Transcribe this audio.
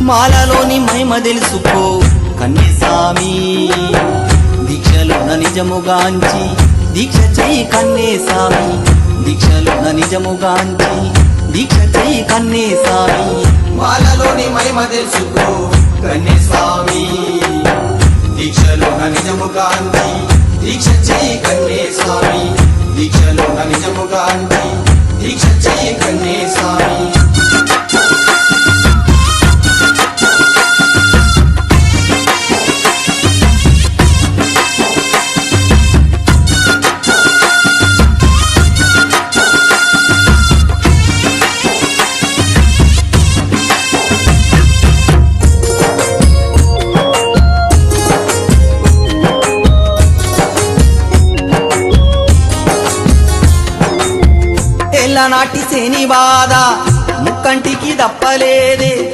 మాలలోని మహిమ తెలుసుకో కన్యస్వామి, దీక్షలున్న నిజముగాంచి దీక్ష చెయ్యి కన్యస్వామి, దీక్షలున్న నిజముగాంచి దీక్ష చెయ్యి కన్యస్వామి. మాలలోని మహిమ తెలుసుకో కన్యస్వామి, దీక్షలున్న నిజముగాంచి దీక్ష చెయ్యి కన్యస్వామి, దీక్షలున్న నిజముగాంచి దీక్ష చెయ్యి కన్యస్వామి. నాటి శని బాధ ముక్కంటికి దప్పలేదే,